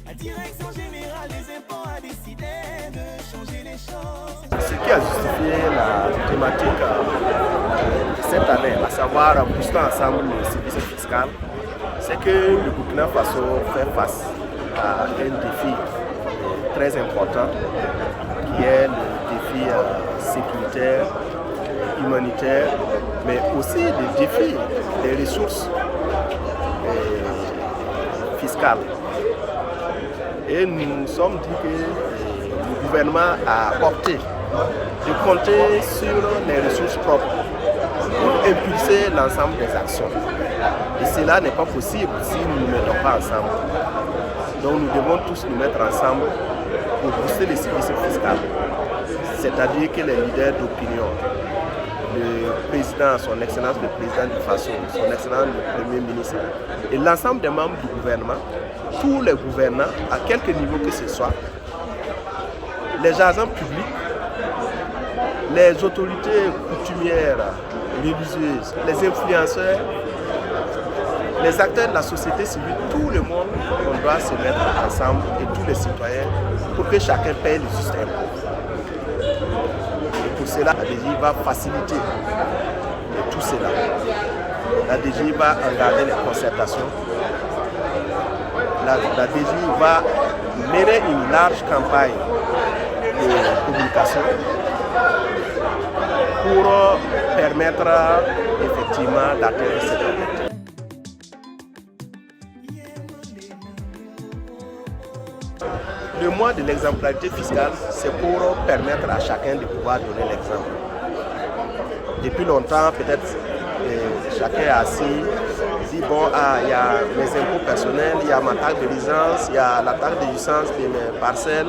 La direction générale des impôts a décidé de changer les choses. Ce qui a justifié la thématique cette année, à savoir booster ensemble le service fiscal, c'est que le Burkina Faso fait face à un défi très important qui est le défi sécuritaire, humanitaire, mais aussi le défi des ressources fiscales. Et nous nous sommes dit que le gouvernement a opté de compter sur les ressources propres pour impulser l'ensemble des actions. Et cela n'est pas possible si nous ne nous mettons pas ensemble. Donc nous devons tous nous mettre ensemble pour booster les services fiscaux. C'est-à-dire que les leaders d'opinion, le président, son excellence le président du Faso, son excellence le premier ministre et l'ensemble des membres du gouvernement, tous les gouvernants, à quelque niveau que ce soit, les agents publics, les autorités coutumières, religieuses, les influenceurs, les acteurs de la société civile, tout le monde, on doit se mettre ensemble et tous les citoyens pour que chacun paye le juste impôt. Et pour cela, la DGI va faciliter tout cela. La DGI va engager les concertations. La DGI va mener une large campagne de communication pour permettre effectivement d'atteindre cet objectif. Le mois de l'exemplarité fiscale, c'est pour permettre à chacun de pouvoir donner l'exemple. Depuis longtemps, peut-être chacun est assis, dit bon, il y a mes impôts personnels, il y a ma taxe de licence, il y a la taxe de licence de mes parcelles,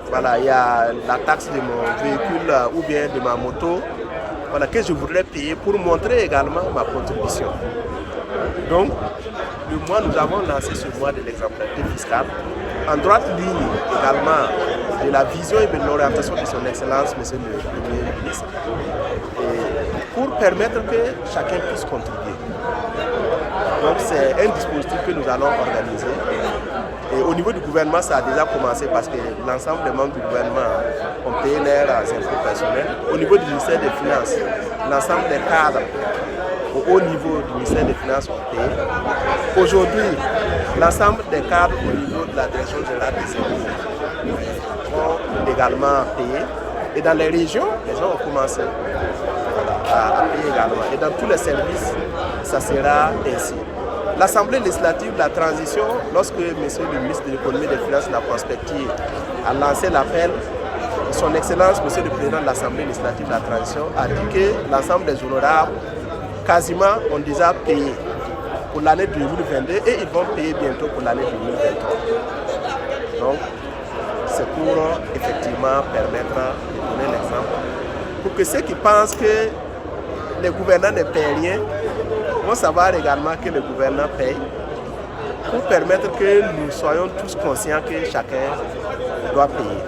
voilà, il y a la taxe de mon véhicule ou bien de ma moto, voilà, que je voudrais payer pour montrer également ma contribution. Donc, nous avons lancé ce mois de l'exemplarité fiscale en droite ligne également de la vision et de l'orientation de son Excellence, Monsieur le Premier ministre, et pour permettre que chacun puisse contribuer. Donc c'est un dispositif que nous allons organiser. Et au niveau du gouvernement, ça a déjà commencé parce que l'ensemble des membres du gouvernement ont payé leurs impôts personnels. Au niveau du ministère des Finances, l'ensemble des cadres au haut niveau du ministère des Finances ont payé. Aujourd'hui, l'ensemble des cadres au niveau de la direction générale des impôts ont également payé. Et dans les régions, les gens ont commencé à payer également. Et dans tous les services, ça sera ainsi. L'Assemblée législative de la transition, lorsque M. le ministre de l'économie et des finances de la prospective a lancé l'appel, son Excellence, M. le président de l'Assemblée législative de la transition, a dit que l'ensemble des honorables, quasiment, ont déjà payé pour l'année 2022 et ils vont payer bientôt pour l'année 2023. Donc, c'est pour effectivement permettre de donner l'exemple, pour que ceux qui pensent que les gouvernants ne payent rien vont savoir également que le gouvernement paye, pour permettre que nous soyons tous conscients que chacun doit payer.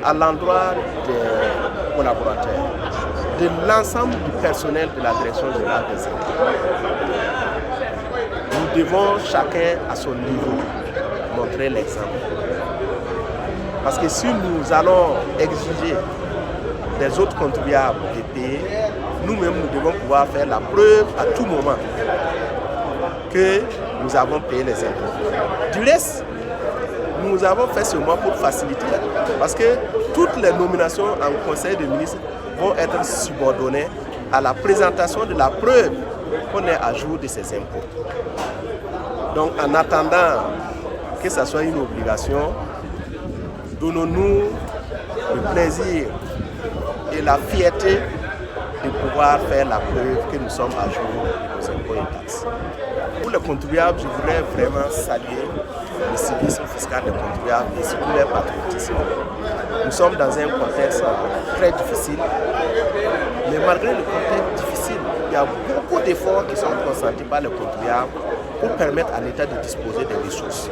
À l'endroit des collaborateurs, de l'ensemble du personnel de la direction générale des impôts, nous devons chacun à son niveau montrer l'exemple. Parce que si nous allons exiger des autres contribuables de payer, nous-mêmes nous devons pouvoir faire la preuve à tout moment que nous avons payé les impôts. Du reste, nous avons fait ce mois pour faciliter, parce que toutes les nominations en conseil de ministres vont être subordonnées à la présentation de la preuve qu'on est à jour de ces impôts. Donc en attendant que ce soit une obligation, donnons-nous le plaisir et la fierté de pouvoir faire la preuve que nous sommes à jour de nos impôts et taxes. Pour les contribuables, je voudrais vraiment saluer le civisme fiscal des contribuables et surtout leur patriotisme. Nous sommes dans un contexte très difficile, mais malgré le contexte difficile, il y a beaucoup d'efforts qui sont consentis par les contribuables pour permettre à l'État de disposer des ressources.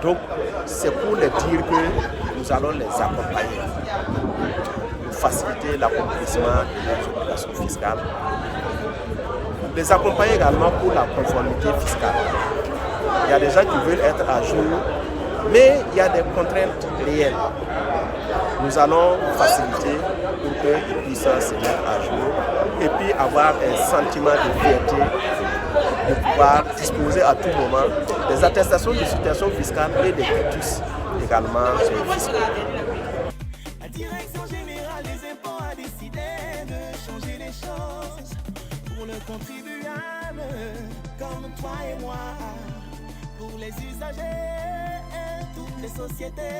Donc, c'est pour les dire que nous allons les accompagner pour faciliter l'accomplissement de leurs obligations fiscales, les accompagner également pour la conformité fiscale. Il y a des gens qui veulent être à jour, mais il y a des contraintes réelles. Nous allons faciliter pour qu'ils puissent se mettre à jour et puis avoir un sentiment de fierté de pouvoir disposer à tout moment des attestations de situation fiscale et des quitus également sur le fisc. La direction générale des impôts a décidé de changer les choses pour le contribuable comme toi et moi, pour les usagers et toutes les sociétés.